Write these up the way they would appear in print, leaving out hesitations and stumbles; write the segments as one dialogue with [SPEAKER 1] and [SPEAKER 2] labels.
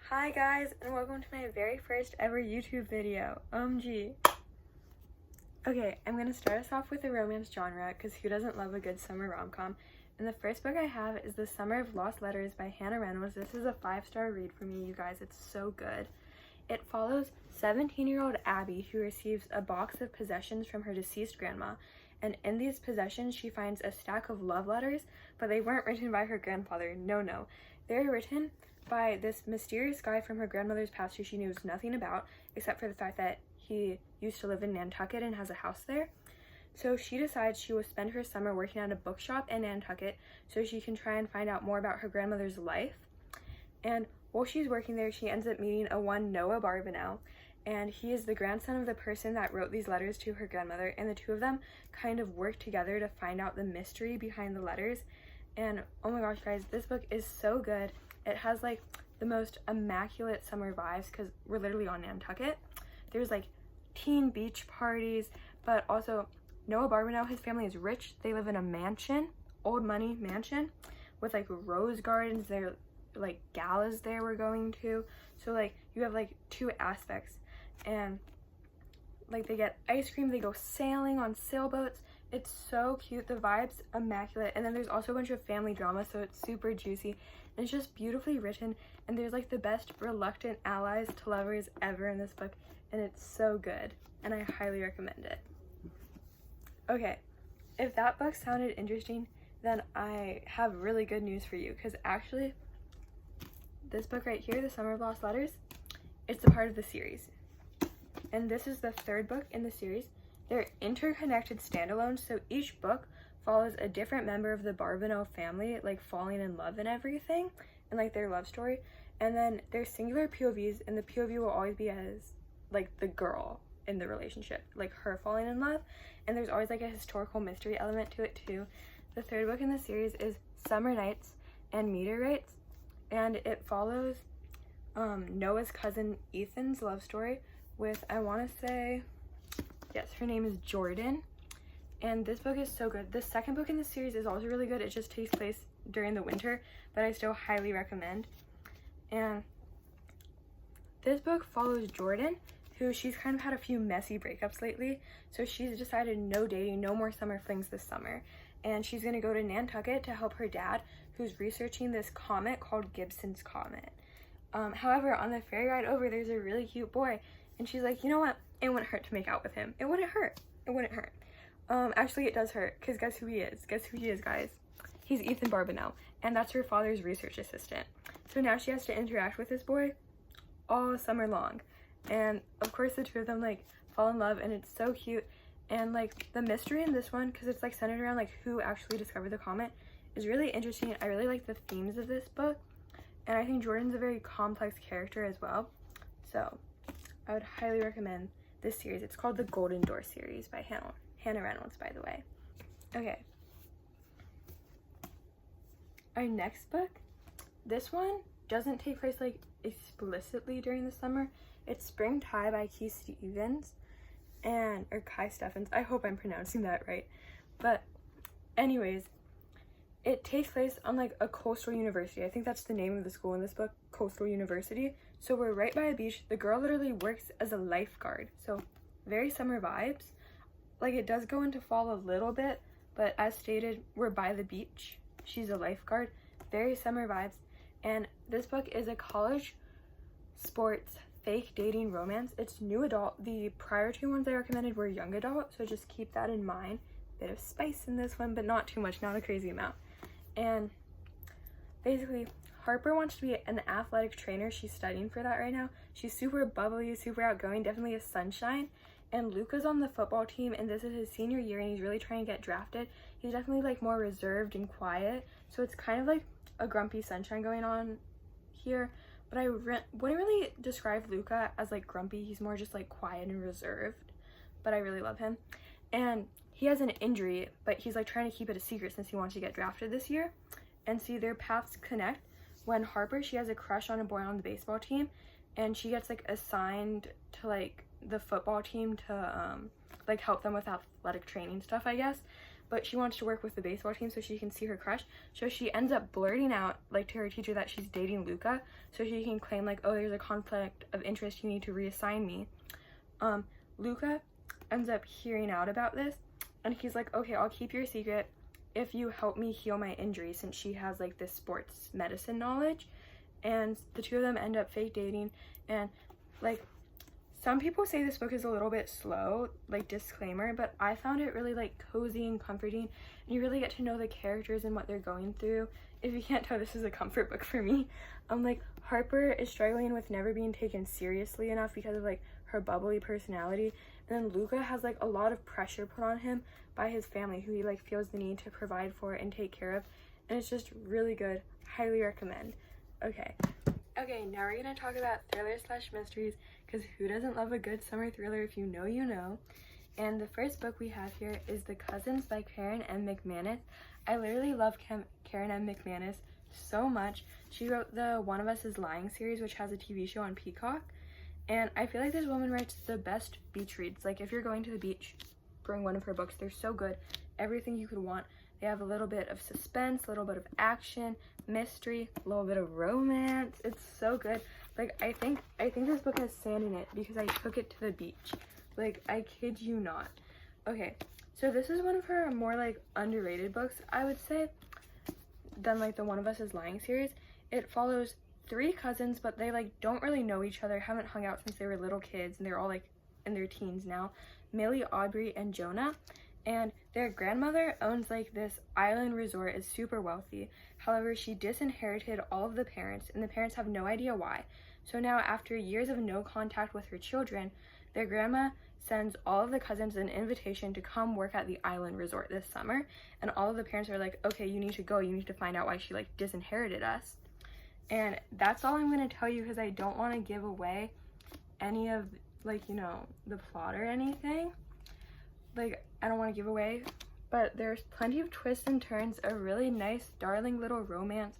[SPEAKER 1] Hi guys, and welcome to my very first ever YouTube video. OMG. Okay, I'm gonna start us off with the romance genre, because who doesn't love a good summer rom-com? And the first book I have is The Summer of Lost Letters by Hannah Reynolds. This is a 5-star read for me, you guys. It's so good. It follows 17-year-old Abby, who receives a box of possessions from her deceased grandma. And in these possessions, she finds a stack of love letters, but they weren't written by her grandfather. No. They're written by this mysterious guy from her grandmother's past who she knows nothing about, except for the fact that he used to live in Nantucket and has a house there. So she decides she will spend her summer working at a bookshop in Nantucket so she can try and find out more about her grandmother's life. And while she's working there, she ends up meeting a one Noah Barbanel, and he is the grandson of the person that wrote these letters to her grandmother, and the two of them kind of work together to find out the mystery behind the letters. And oh my gosh, guys, this book is so good. It has like the most immaculate summer vibes because we're literally on Nantucket. There's like teen beach parties, but also Noah Barbanel, his family is rich. They live in a mansion, old money mansion, with like rose gardens. There like galas there we're going to. So like you have like two aspects, and like they get ice cream, they go sailing on sailboats. It's so cute, the vibe's immaculate. And then there's also a bunch of family drama, so it's super juicy and it's just beautifully written. And there's like the best reluctant allies to lovers ever in this book, and it's so good and I highly recommend it. Okay, if that book sounded interesting, then I have really good news for you, because actually this book right here, The Summer of Lost Letters, it's a part of the series, and this is the third book in the series. They're interconnected standalones, so each book follows a different member of the Barbanel family, like falling in love and everything, and like their love story. And then there's singular POVs, and the POV will always be as like the girl in the relationship, like her falling in love, and there's always like a historical mystery element to it too. The third book in the series is Summer Nights and Meteorites, and it follows Noah's cousin Ethan's love story with, I want to say, yes, her name is Jordan. And this book is so good. The second book in the series is also really good. It just takes place during the winter, but I still highly recommend. And this book follows Jordan, who she's kind of had a few messy breakups lately, so she's decided no dating, no more summer flings this summer, and she's gonna go to Nantucket to help her dad, who's researching this comet called Gibson's Comet. However, on the ferry ride over, there's a really cute boy, and she's like, you know what, it wouldn't hurt to make out with him. It wouldn't hurt. Actually it does hurt, because guess who he is? Guess who he is, guys? He's Ethan Barbanel, and that's her father's research assistant. So now she has to interact with this boy all summer long. And of course the two of them like fall in love, and it's so cute. And like the mystery in this one, because it's like centered around like who actually discovered the comet, is really interesting. I really like the themes of this book, and I think Jordan's a very complex character as well. So I would highly recommend this series. It's called the Golden Door series by Hannah Reynolds, by the way. Okay, our next book, this one doesn't take place like explicitly during the summer. It's Spring Tide by Kai Steffens. I hope I'm pronouncing that right. But anyways, it takes place on like a coastal university. I think that's the name of the school in this book, Coastal University. So we're right by a beach. The girl literally works as a lifeguard. So very summer vibes. Like it does go into fall a little bit, but as stated, we're by the beach. She's a lifeguard. Very summer vibes. And this book is a college sports fake dating romance. It's new adult. The prior two ones I recommended were young adult, so just keep that in mind. Bit of spice in this one, but not too much, not a crazy amount. And basically, Harper wants to be an athletic trainer. She's studying for that right now. She's super bubbly, super outgoing, definitely a sunshine. And Luca's on the football team, and this is his senior year, and he's really trying to get drafted. He's definitely like more reserved and quiet, so it's kind of like a grumpy sunshine going on here. But I wouldn't really describe Luca as like grumpy. He's more just like quiet and reserved, but I really love him. And he has an injury, but he's like trying to keep it a secret since he wants to get drafted this year. And see, their paths connect when Harper, she has a crush on a boy on the baseball team, and she gets like assigned to like the football team to like help them with athletic training stuff, I guess. but she wants to work with the baseball team so she can see her crush. So she ends up blurting out like to her teacher that she's dating Luca, so she can claim like, oh, there's a conflict of interest, you need to reassign me. Luca ends up hearing out about this, and he's like, okay, I'll keep your secret if you help me heal my injury, since she has like this sports medicine knowledge. And the two of them end up fake dating. And like, some people say this book is a little bit slow, like disclaimer, but I found it really like cozy and comforting, and you really get to know the characters and what they're going through. If you can't tell, this is a comfort book for me. Like, Harper is struggling with never being taken seriously enough because of like her bubbly personality, and then Luca has like a lot of pressure put on him by his family, who he like feels the need to provide for and take care of, and it's just really good. Highly recommend. Okay, now we're gonna talk about thrillers slash mysteries, because who doesn't love a good summer thriller? If you know, you know. And the first book we have here is The Cousins by Karen M. McManus. I literally love Karen M. McManus so much. She wrote the One of Us is Lying series, which has a TV show on Peacock, and I feel like this woman writes the best beach reads. Like, if you're going to the beach, bring one of her books. They're so good. Everything you could want. They have a little bit of suspense, a little bit of action, mystery, a little bit of romance. It's so good. Like, I think this book has sand in it because I took it to the beach. Like, I kid you not. Okay, so this is one of her more like underrated books, I would say, than like the One of Us is Lying series. It follows 3 cousins, but they like don't really know each other, haven't hung out since they were little kids, and they're all like in their teens now. Millie, Aubrey, and Jonah. And their grandmother owns like this island resort, is super wealthy. However, she disinherited all of the parents, and the parents have no idea why. So now, after years of no contact with her children, their grandma sends all of the cousins an invitation to come work at the island resort this summer. And all of the parents are like, okay, you need to go. You need to find out why she like disinherited us. And that's all I'm going to tell you, because I don't want to give away any of like, you know, the plot or anything. Like, I don't want to give away, but there's plenty of twists and turns, a really nice, darling little romance.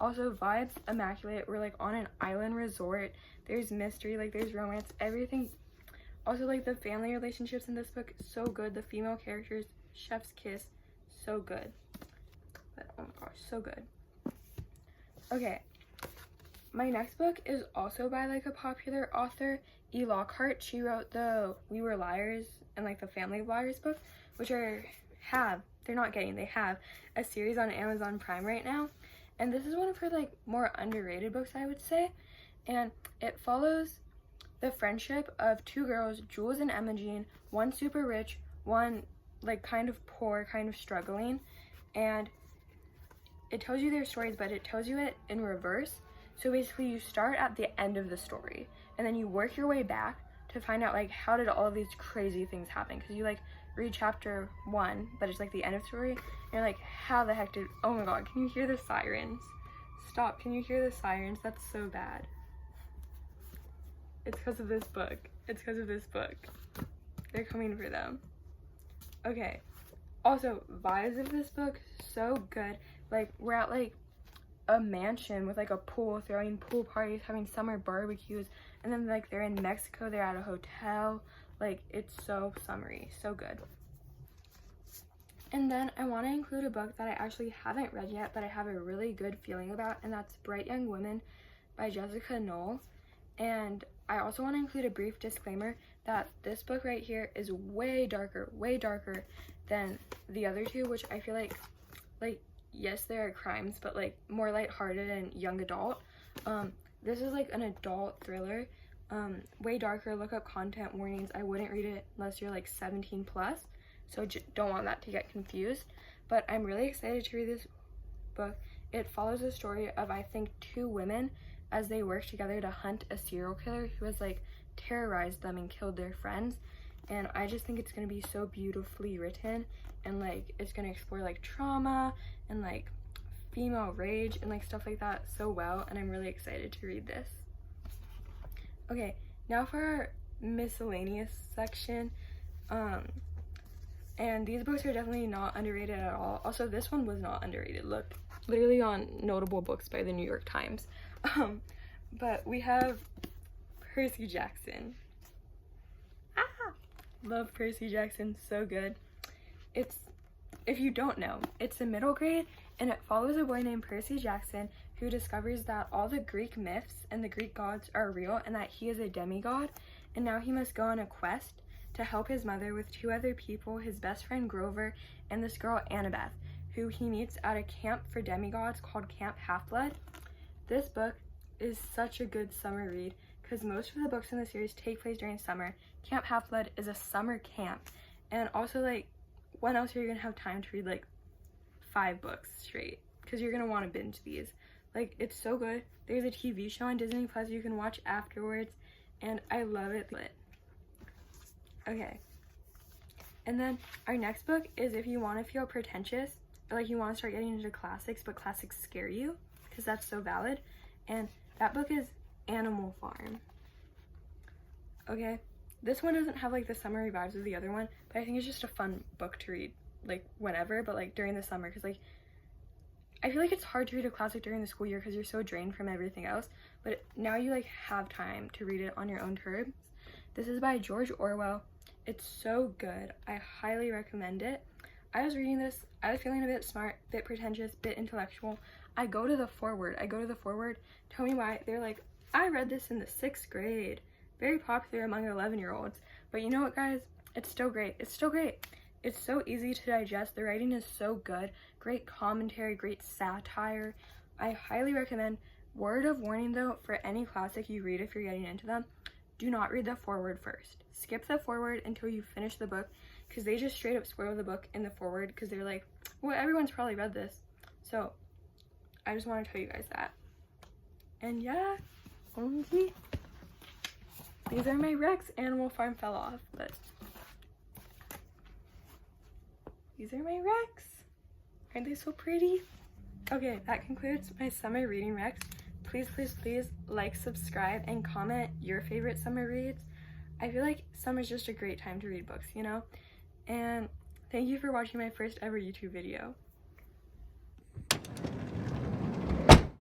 [SPEAKER 1] Also, vibes immaculate. We're like on an island resort. There's mystery, like there's romance, everything. Also, like the family relationships in this book, so good. The female characters, chef's kiss, so good. But oh my gosh, so good. Okay, my next book is also by like a popular author, E. Lockhart. She wrote the We Were Liars and like the Family of Liars book, which they have a series on Amazon Prime right now. And this is one of her like more underrated books, I would say. And it follows the friendship of 2 girls, Jules and Emma Jean, one super rich, one like kind of poor, kind of struggling. And it tells you their stories, but it tells you it in reverse. So basically you start at the end of the story, and then you work your way back to find out like how did all of these crazy things happen, because you like read chapter 1, but it's like the end of the story, and you're like, how the heck did, oh my god, can you hear the sirens? Stop, can you hear the sirens? That's so bad. It's because of this book. It's because of this book. They're coming for them. Okay, also vibes of this book, so good. Like, we're at like a mansion with like a pool, throwing pool parties, having summer barbecues, and then like they're in Mexico, they're at a hotel. Like, it's so summery, so good. And then I want to include a book that I actually haven't read yet, but I have a really good feeling about, and that's Bright Young Women by Jessica Knoll. And I also want to include a brief disclaimer that this book right here is way darker than the other 2, which I feel like yes, there are crimes, but like more lighthearted and young adult. This is like an adult thriller, way darker. Look up content warnings. I wouldn't read it unless you're like 17 plus, so don't want that to get confused. But I'm really excited to read this book. It follows the story of, I think, 2 women as they work together to hunt a serial killer who has like terrorized them and killed their friends. And I just think it's going to be so beautifully written, and like it's going to explore like trauma and like female rage and like stuff like that so well, and I'm really excited to read this. Okay, now for our miscellaneous section. And these books are definitely not underrated at all. Also, this one was not underrated. Look, literally on notable books by the New York Times. But we have Percy Jackson. Love Percy Jackson, so good. It's if you don't know, it's the middle grade, and it follows a boy named Percy Jackson who discovers that all the Greek myths and the Greek gods are real and that he is a demigod, and now he must go on a quest to help his mother with 2 other people, his best friend Grover and this girl Annabeth, who he meets at a camp for demigods called Camp Half-Blood. This book is such a good summer read because most of the books in the series take place during summer. Camp Half-Blood is a summer camp, and also, like, when else are you gonna have time to read like 5 books straight? Because you're gonna want to binge these. Like, it's so good. There's a TV show on Disney Plus you can watch afterwards, and I love it. Okay, and then our next book is if you want to feel pretentious, or like you want to start getting into classics but classics scare you, because that's so valid, and that book is Animal Farm. Okay, this one doesn't have like the summery vibes of the other one, but I think it's just a fun book to read like whenever, but like during the summer, because like I feel like it's hard to read a classic during the school year because you're so drained from everything else, but now you like have time to read it on your own terms. This is by George Orwell. It's so good. I highly recommend it. I was reading this, I was feeling a bit smart, bit pretentious, bit intellectual. I go to the foreword, tell me why. They're like, I read this in the 6th grade. Very popular among 11-year-olds. But you know what, guys? It's still great. It's still great. It's so easy to digest. The writing is so good. Great commentary, great satire. I highly recommend. Word of warning though, for any classic you read if you're getting into them, do not read the foreword first. Skip the foreword until you finish the book, because they just straight up spoil the book in the foreword because they're like, well, everyone's probably read this. So I just want to tell you guys that. And yeah, OMG. These are my Rex. Animal Farm fell off, but these are my Rex. Aren't they so pretty? Okay, that concludes my summer reading Rex. Please, please, please like, subscribe, and comment your favorite summer reads. I feel like summer's just a great time to read books, you know? And thank you for watching my first ever YouTube video.